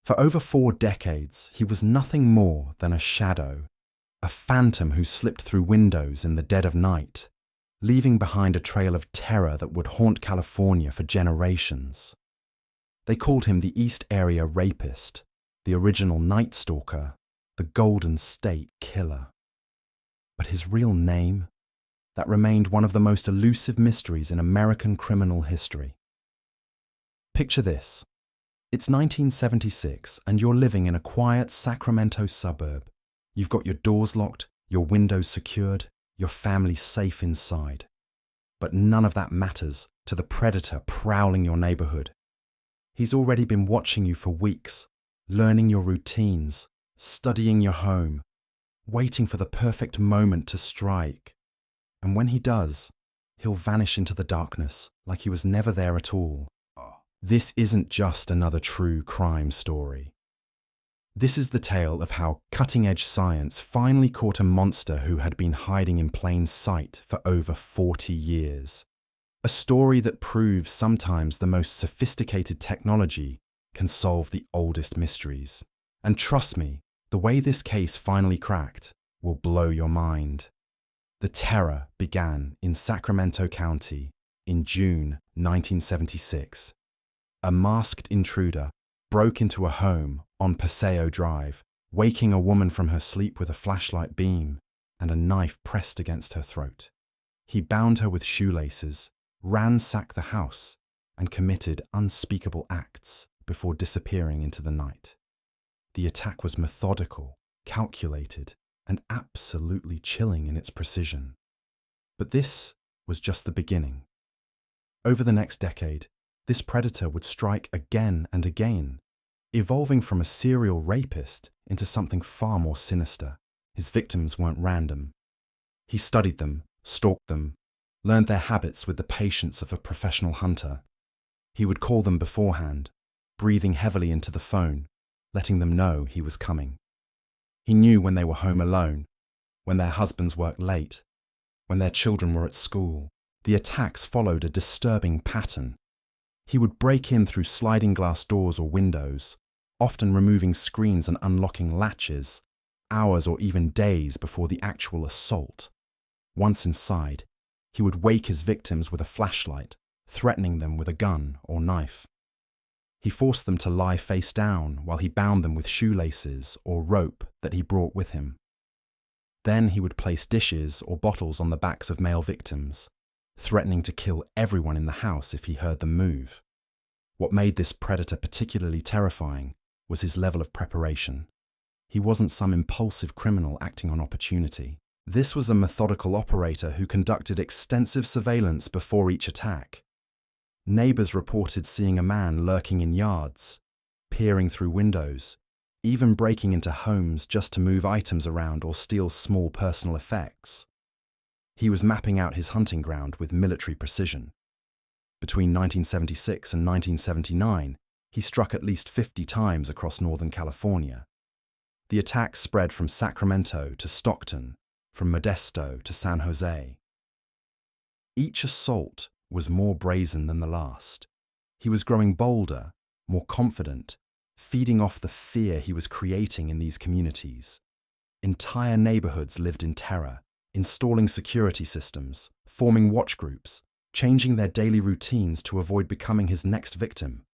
For over 4 decades, he was nothing more than a shadow, a phantom who slipped through windows in the dead of night, leaving behind a trail of terror that would haunt California for generations. They called him the East Area Rapist, the original Night Stalker, the Golden State Killer. But his real name? That remained one of the most elusive mysteries in American criminal history. Picture this. It's 1976 and you're living in a quiet Sacramento suburb. You've got your doors locked, your windows secured, your family safe inside. But none of that matters to the predator prowling your neighborhood. He's already been watching you for weeks, learning your routines, studying your home, waiting for the perfect moment to strike. And when he does, he'll vanish into the darkness like he was never there at all. This isn't just another true crime story. This is the tale of how cutting-edge science finally caught a monster who had been hiding in plain sight for over 40 years. A story that proves sometimes the most sophisticated technology can solve the oldest mysteries. And trust me, the way this case finally cracked will blow your mind. The terror began in Sacramento County in June 1976. A masked intruder broke into a home on Paseo Drive, waking a woman from her sleep with a flashlight beam and a knife pressed against her throat. He bound her with shoelaces, ransacked the house, and committed unspeakable acts before disappearing into the night. The attack was methodical, calculated, and absolutely chilling in its precision. But this was just the beginning. Over the next decade, this predator would strike again and again, evolving from a serial rapist into something far more sinister. His victims weren't random. He studied them, stalked them, learned their habits with the patience of a professional hunter. He would call them beforehand, breathing heavily into the phone, letting them know he was coming. He knew when they were home alone, when their husbands worked late, when their children were at school. The attacks followed a disturbing pattern. He would break in through sliding glass doors or windows, often removing screens and unlocking latches, hours or even days before the actual assault. Once inside, he would wake his victims with a flashlight, threatening them with a gun or knife. He forced them to lie face down while he bound them with shoelaces or rope that he brought with him. Then he would place dishes or bottles on the backs of male victims, threatening to kill everyone in the house if he heard them move. What made this predator particularly terrifying was his level of preparation. He wasn't some impulsive criminal acting on opportunity. This was a methodical operator who conducted extensive surveillance before each attack. Neighbors reported seeing a man lurking in yards, peering through windows, even breaking into homes just to move items around or steal small personal effects. He was mapping out his hunting ground with military precision. Between 1976 and 1979, he struck at least 50 times across Northern California. The attacks spread from Sacramento to Stockton, from Modesto to San Jose. Each assault was more brazen than the last. He was growing bolder, more confident, feeding off the fear he was creating in these communities. Entire neighborhoods lived in terror, installing security systems, forming watch groups, changing their daily routines to avoid becoming his next victim.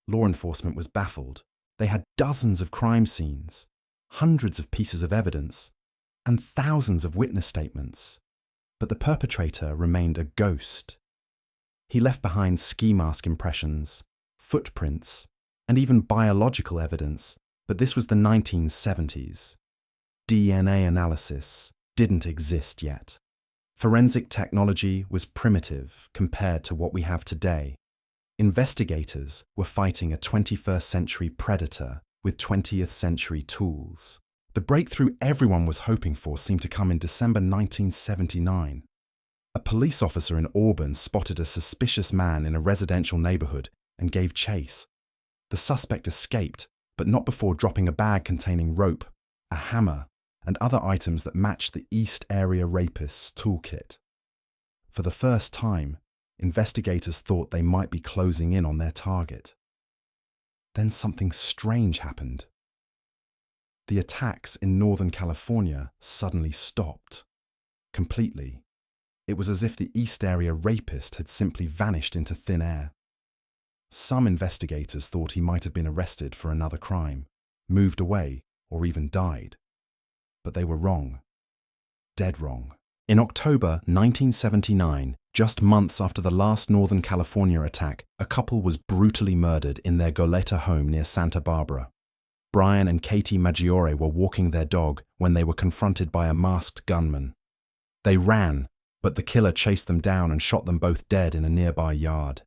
Law enforcement was baffled. They had dozens of crime scenes, hundreds of pieces of evidence, and thousands of witness statements. But the perpetrator remained a ghost. He left behind ski mask impressions, footprints, and even biological evidence, but this was the 1970s. DNA analysis didn't exist yet. Forensic technology was primitive compared to what we have today. Investigators were fighting a 21st century predator with 20th century tools. The breakthrough everyone was hoping for seemed to come in December 1979. A police officer in Auburn spotted a suspicious man in a residential neighborhood and gave chase. The suspect escaped, but not before dropping a bag containing rope, a hammer, and other items that matched the East Area Rapist's toolkit. For the first time, investigators thought they might be closing in on their target. Then something strange happened. The attacks in Northern California suddenly stopped. Completely. It was as if the East Area Rapist had simply vanished into thin air. Some investigators thought he might have been arrested for another crime, moved away, or even died. But they were wrong. Dead wrong. In October 1979, just months after the last Northern California attack, a couple was brutally murdered in their Goleta home near Santa Barbara. Brian and Katie Maggiore were walking their dog when they were confronted by a masked gunman. They ran, but the killer chased them down and shot them both dead in a nearby yard.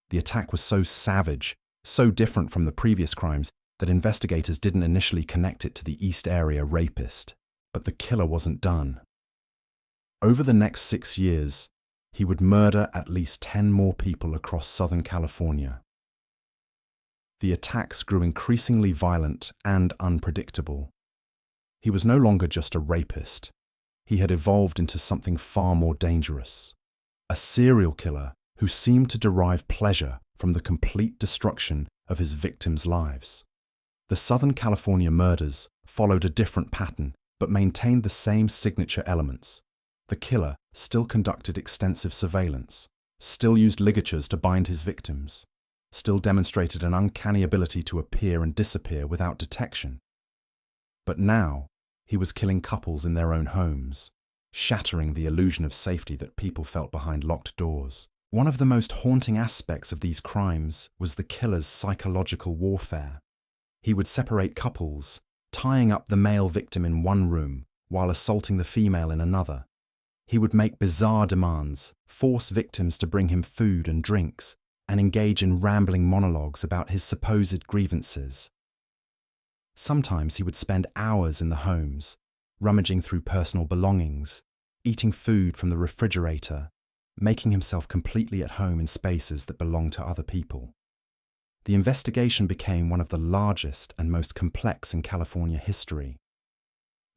The attack was so savage, so different from the previous crimes, that investigators didn't initially connect it to the East Area Rapist. But the killer wasn't done. Over the next 6 years, he would murder at least 10 more people across Southern California. The attacks grew increasingly violent and unpredictable. He was no longer just a rapist. He had evolved into something far more dangerous. A serial killer who seemed to derive pleasure from the complete destruction of his victims' lives. The Southern California murders followed a different pattern, but maintained the same signature elements. The killer still conducted extensive surveillance, still used ligatures to bind his victims, still demonstrated an uncanny ability to appear and disappear without detection. But now, he was killing couples in their own homes, shattering the illusion of safety that people felt behind locked doors. One of the most haunting aspects of these crimes was the killer's psychological warfare. He would separate couples, tying up the male victim in one room while assaulting the female in another. He would make bizarre demands, force victims to bring him food and drinks, and engage in rambling monologues about his supposed grievances. Sometimes he would spend hours in the homes, rummaging through personal belongings, eating food from the refrigerator, making himself completely at home in spaces that belonged to other people. The investigation became one of the largest and most complex in California history.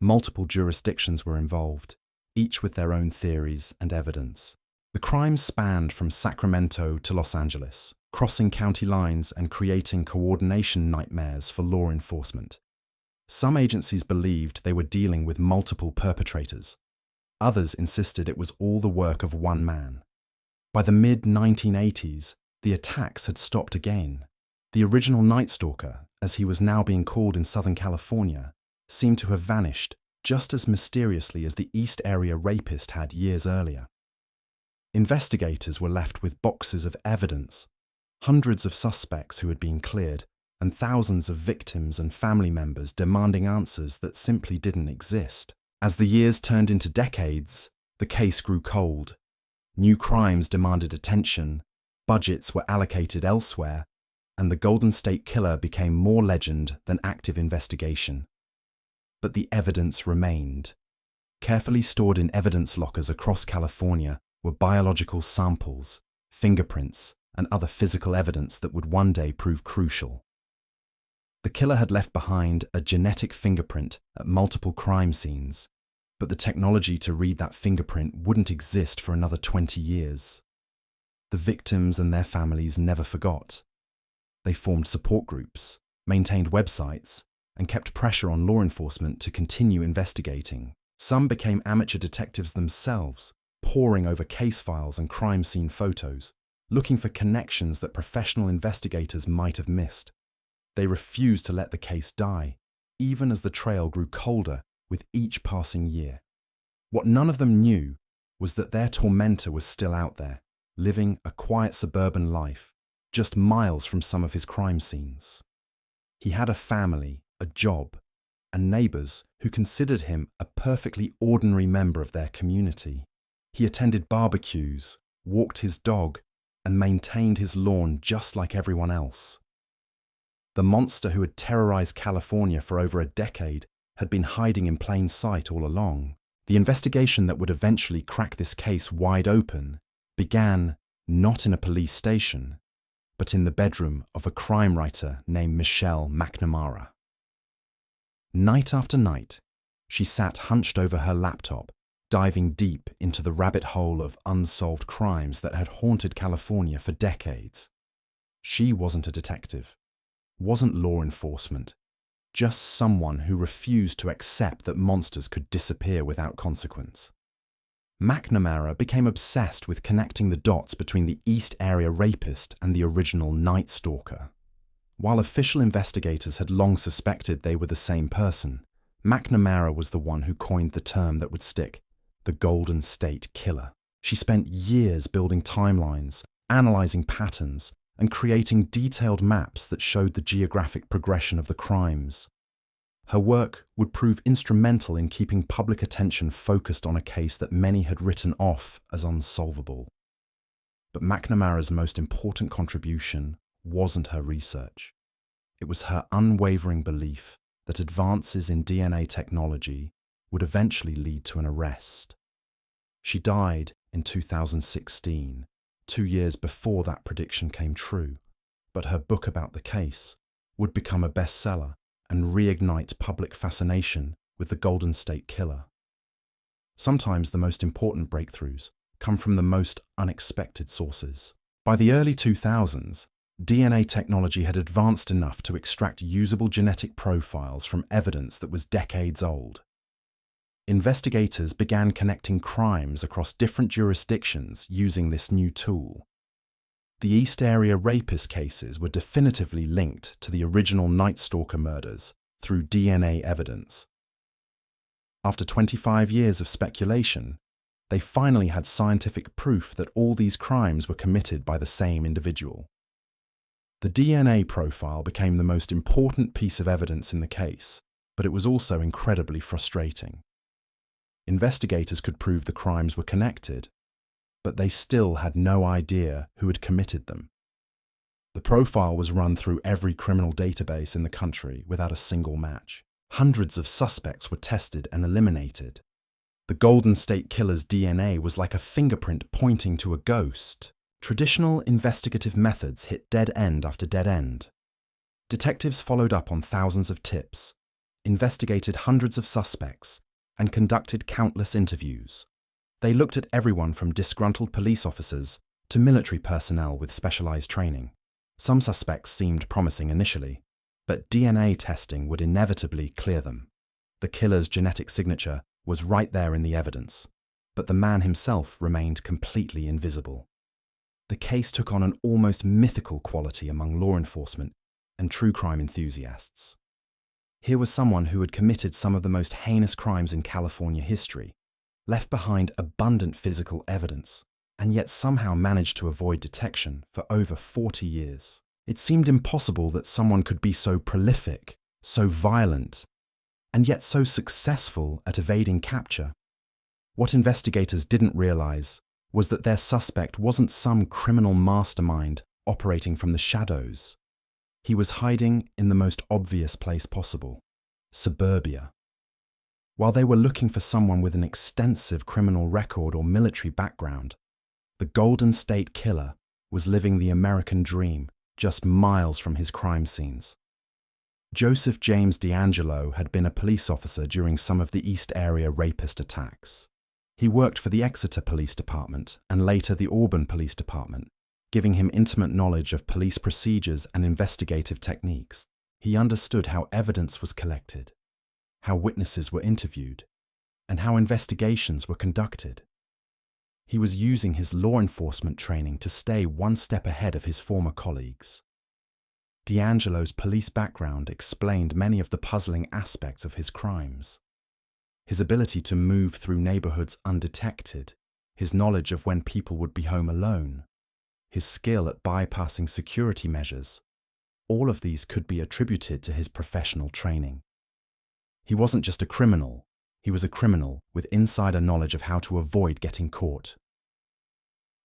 Multiple jurisdictions were involved, each with their own theories and evidence. The crimes spanned from Sacramento to Los Angeles, crossing county lines and creating coordination nightmares for law enforcement. Some agencies believed they were dealing with multiple perpetrators. Others insisted it was all the work of one man. By the mid-1980s, the attacks had stopped again. The original Night Stalker, as he was now being called in Southern California, seemed to have vanished just as mysteriously as the East Area Rapist had years earlier. Investigators were left with boxes of evidence, hundreds of suspects who had been cleared, and thousands of victims and family members demanding answers that simply didn't exist. As the years turned into decades, the case grew cold. New crimes demanded attention, budgets were allocated elsewhere, and the Golden State Killer became more legend than active investigation. But the evidence remained. Carefully stored in evidence lockers across California were biological samples, fingerprints, and other physical evidence that would one day prove crucial. The killer had left behind a genetic fingerprint at multiple crime scenes, but the technology to read that fingerprint wouldn't exist for another 20 years. The victims and their families never forgot. They formed support groups, maintained websites, and kept pressure on law enforcement to continue investigating. Some became amateur detectives themselves, poring over case files and crime scene photos, looking for connections that professional investigators might have missed. They refused to let the case die, even as the trail grew colder with each passing year. What none of them knew was that their tormentor was still out there, living a quiet suburban life, just miles from some of his crime scenes. He had a family, a job, and neighbors who considered him a perfectly ordinary member of their community. He attended barbecues, walked his dog, and maintained his lawn just like everyone else. The monster who had terrorized California for over a decade had been hiding in plain sight all along. The investigation that would eventually crack this case wide open began not in a police station, but in the bedroom of a crime writer named Michelle McNamara. Night after night, she sat hunched over her laptop, diving deep into the rabbit hole of unsolved crimes that had haunted California for decades. She wasn't a detective. wasn't law enforcement, just someone who refused to accept that monsters could disappear without consequence. McNamara became obsessed with connecting the dots between the East Area Rapist and the original Night Stalker. While official investigators had long suspected they were the same person, McNamara was the one who coined the term that would stick: the Golden State Killer. She spent years building timelines, analyzing patterns, and creating detailed maps that showed the geographic progression of the crimes. Her work would prove instrumental in keeping public attention focused on a case that many had written off as unsolvable. But McNamara's most important contribution wasn't her research. It was her unwavering belief that advances in DNA technology would eventually lead to an arrest. She died in 2016, 2 years before that prediction came true, but her book about the case would become a bestseller and reignite public fascination with the Golden State Killer. Sometimes the most important breakthroughs come from the most unexpected sources. By the early 2000s, DNA technology had advanced enough to extract usable genetic profiles from evidence that was decades old. Investigators began connecting crimes across different jurisdictions using this new tool. The East Area Rapist cases were definitively linked to the original Night Stalker murders through DNA evidence. After 25 years of speculation, they finally had scientific proof that all these crimes were committed by the same individual. The DNA profile became the most important piece of evidence in the case, but it was also incredibly frustrating. Investigators could prove the crimes were connected, but they still had no idea who had committed them. The profile was run through every criminal database in the country without a single match. Hundreds of suspects were tested and eliminated. The Golden State Killer's DNA was like a fingerprint pointing to a ghost. Traditional investigative methods hit dead end after dead end. Detectives followed up on thousands of tips, investigated hundreds of suspects, and conducted countless interviews. They looked at everyone from disgruntled police officers to military personnel with specialized training. Some suspects seemed promising initially, but DNA testing would inevitably clear them. The killer's genetic signature was right there in the evidence, but the man himself remained completely invisible. The case took on an almost mythical quality among law enforcement and true crime enthusiasts. Here was someone who had committed some of the most heinous crimes in California history, left behind abundant physical evidence, and yet somehow managed to avoid detection for over 40 years. It seemed impossible that someone could be so prolific, so violent, and yet so successful at evading capture. What investigators didn't realize was that their suspect wasn't some criminal mastermind operating from the shadows. He was hiding in the most obvious place possible: suburbia. While they were looking for someone with an extensive criminal record or military background, the Golden State Killer was living the American dream just miles from his crime scenes. Joseph James DeAngelo had been a police officer during some of the East Area Rapist attacks. He worked for the Exeter Police Department and later the Auburn Police Department, giving him intimate knowledge of police procedures and investigative techniques. He understood how evidence was collected, how witnesses were interviewed, and how investigations were conducted. He was using his law enforcement training to stay one step ahead of his former colleagues. DeAngelo's police background explained many of the puzzling aspects of his crimes. His ability to move through neighborhoods undetected, his knowledge of when people would be home alone, his skill at bypassing security measures, all of these could be attributed to his professional training. He wasn't just a criminal, he was a criminal with insider knowledge of how to avoid getting caught.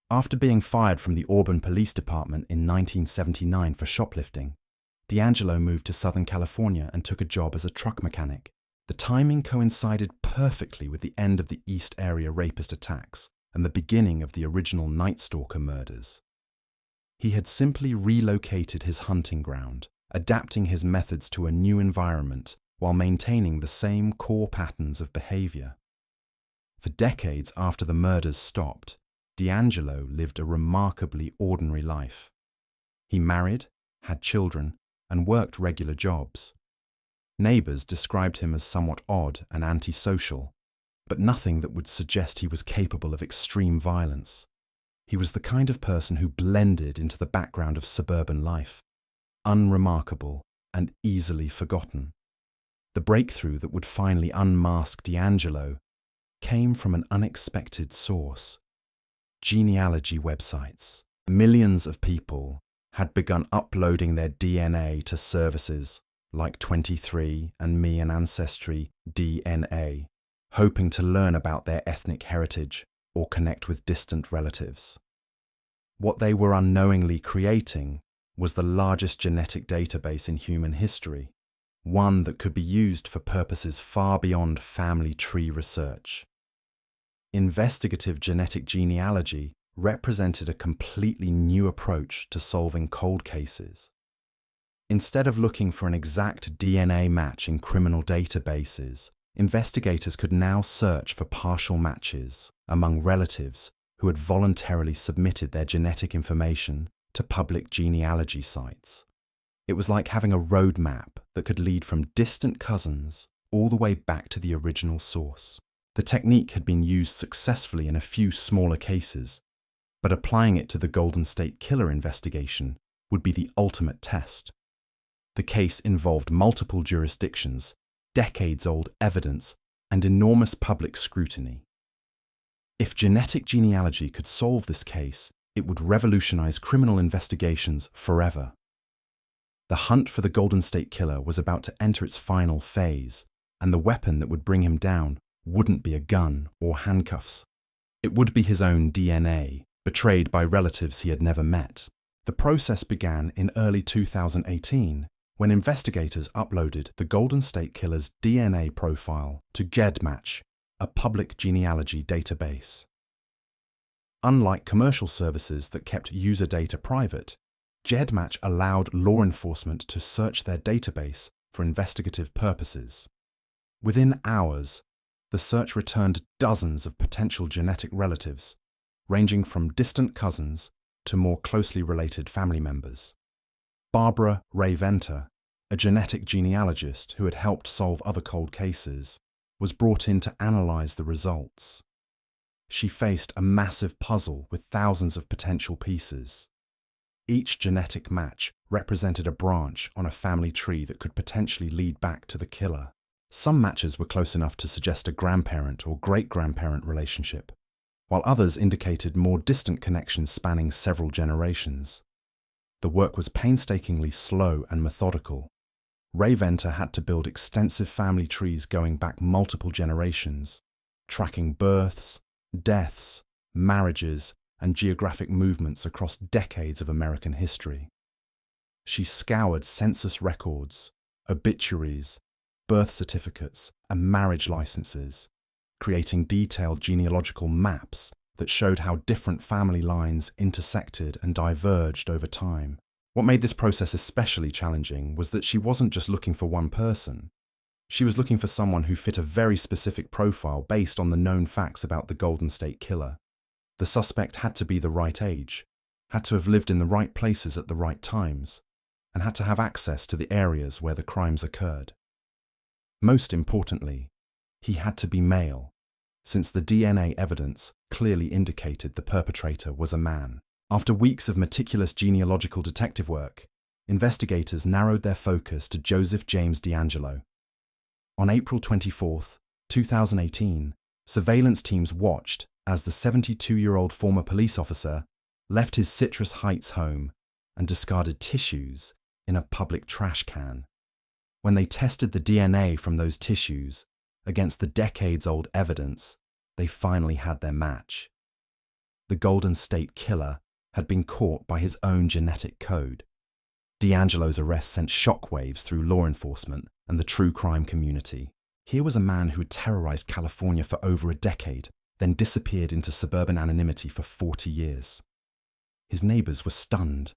After being fired from the Auburn Police Department in 1979 for shoplifting, DeAngelo moved to Southern California and took a job as a truck mechanic. The timing coincided perfectly with the end of the East Area Rapist attacks and the beginning of the original Night Stalker murders. He had simply relocated his hunting ground, adapting his methods to a new environment while maintaining the same core patterns of behavior. For decades after the murders stopped, DeAngelo lived a remarkably ordinary life. He married, had children, and worked regular jobs. Neighbors described him as somewhat odd and antisocial, but nothing that would suggest he was capable of extreme violence. He was the kind of person who blended into the background of suburban life, unremarkable and easily forgotten. The breakthrough that would finally unmask DeAngelo came from an unexpected source: genealogy websites. Millions of people had begun uploading their DNA to services like 23 and Me and Ancestry DNA, hoping to learn about their ethnic heritage or connect with distant relatives. What they were unknowingly creating was the largest genetic database in human history, one that could be used for purposes far beyond family tree research. Investigative genetic genealogy represented a completely new approach to solving cold cases. Instead of looking for an exact DNA match in criminal databases, investigators could now search for partial matches among relatives who had voluntarily submitted their genetic information to public genealogy sites. It was like having a roadmap that could lead from distant cousins all the way back to the original source. The technique had been used successfully in a few smaller cases, but applying it to the Golden State Killer investigation would be the ultimate test. The case involved multiple jurisdictions, decades-old evidence, and enormous public scrutiny. If genetic genealogy could solve this case, it would revolutionize criminal investigations forever. The hunt for the Golden State Killer was about to enter its final phase, and the weapon that would bring him down wouldn't be a gun or handcuffs. It would be his own DNA, betrayed by relatives he had never met. The process began in early 2018, when investigators uploaded the Golden State Killer's DNA profile to GEDmatch, a public genealogy database. Unlike commercial services that kept user data private, GEDmatch allowed law enforcement to search their database for investigative purposes. Within hours, the search returned dozens of potential genetic relatives, ranging from distant cousins to more closely related family members. Barbara Ray Venter, a genetic genealogist who had helped solve other cold cases, was brought in to analyze the results. She faced a massive puzzle with thousands of potential pieces. Each genetic match represented a branch on a family tree that could potentially lead back to the killer. Some matches were close enough to suggest a grandparent or great-grandparent relationship, while others indicated more distant connections spanning several generations. The work was painstakingly slow and methodical. Ray Venter had to build extensive family trees going back multiple generations, tracking births, deaths, marriages, and geographic movements across decades of American history. She scoured census records, obituaries, birth certificates, and marriage licenses, creating detailed genealogical maps that showed how different family lines intersected and diverged over time. What made this process especially challenging was that she wasn't just looking for one person. She was looking for someone who fit a very specific profile based on the known facts about the Golden State Killer. The suspect had to be the right age, had to have lived in the right places at the right times, and had to have access to the areas where the crimes occurred. Most importantly, he had to be male, since the DNA evidence clearly indicated the perpetrator was a man. After weeks of meticulous genealogical detective work, investigators narrowed their focus to Joseph James DeAngelo. On April 24, 2018, surveillance teams watched as the 72-year-old former police officer left his Citrus Heights home and discarded tissues in a public trash can. When they tested the DNA from those tissues against the decades-old evidence, they finally had their match. The Golden State Killer had been caught by his own genetic code. DeAngelo's arrest sent shockwaves through law enforcement and the true crime community. Here was a man who had terrorized California for over a decade, then disappeared into suburban anonymity for 40 years. His neighbors were stunned.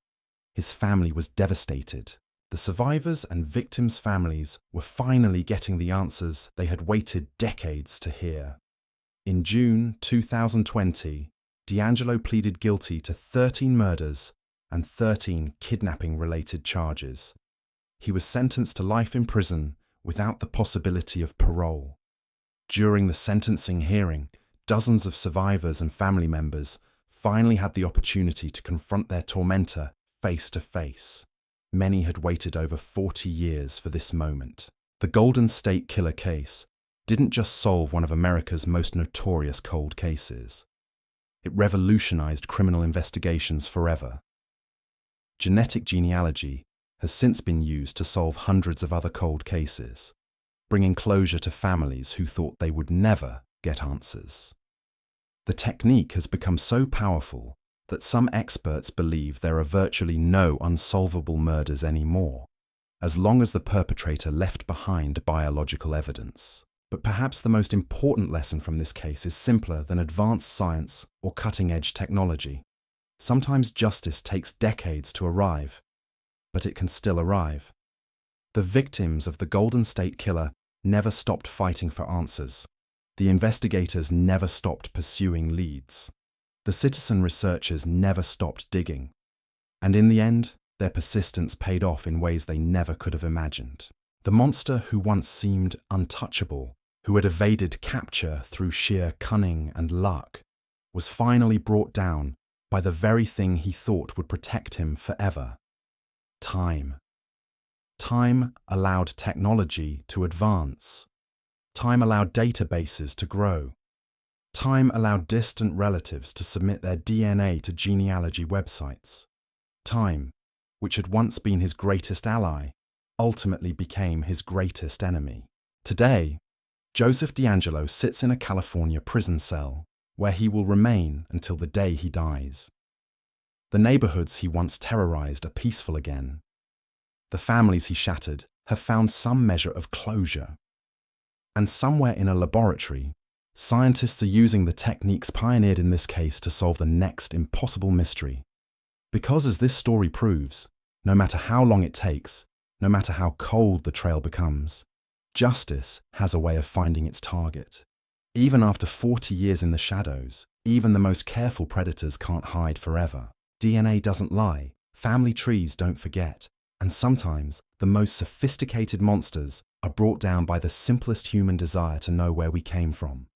His family was devastated. The survivors and victims' families were finally getting the answers they had waited decades to hear. In June 2020, DeAngelo pleaded guilty to 13 murders and 13 kidnapping-related charges. he was sentenced to life in prison without the possibility of parole. During the sentencing hearing, dozens of survivors and family members finally had the opportunity to confront their tormentor face to face. Many had waited over 40 years for this moment. The Golden State Killer case didn't just solve one of America's most notorious cold cases. It revolutionized criminal investigations forever. Genetic genealogy has since been used to solve hundreds of other cold cases, bringing closure to families who thought they would never get answers. The technique has become so powerful that some experts believe there are virtually no unsolvable murders anymore, as long as the perpetrator left behind biological evidence. But perhaps the most important lesson from this case is simpler than advanced science or cutting-edge technology. Sometimes justice takes decades to arrive, but it can still arrive. The victims of the Golden State Killer never stopped fighting for answers. The investigators never stopped pursuing leads. The citizen researchers never stopped digging. And in the end, their persistence paid off in ways they never could have imagined. The monster who once seemed untouchable, who had evaded capture through sheer cunning and luck, was finally brought down by the very thing he thought would protect him forever: time. Time allowed technology to advance. Time allowed databases to grow. Time allowed distant relatives to submit their DNA to genealogy websites. Time, which had once been his greatest ally, ultimately became his greatest enemy. Today, Joseph DeAngelo sits in a California prison cell, where he will remain until the day he dies. The neighborhoods he once terrorized are peaceful again. The families he shattered have found some measure of closure. And somewhere in a laboratory, scientists are using the techniques pioneered in this case to solve the next impossible mystery. Because as this story proves, no matter how long it takes, no matter how cold the trail becomes, justice has a way of finding its target. Even after 40 years in the shadows, even the most careful predators can't hide forever. DNA doesn't lie, family trees don't forget, and sometimes the most sophisticated monsters are brought down by the simplest human desire to know where we came from.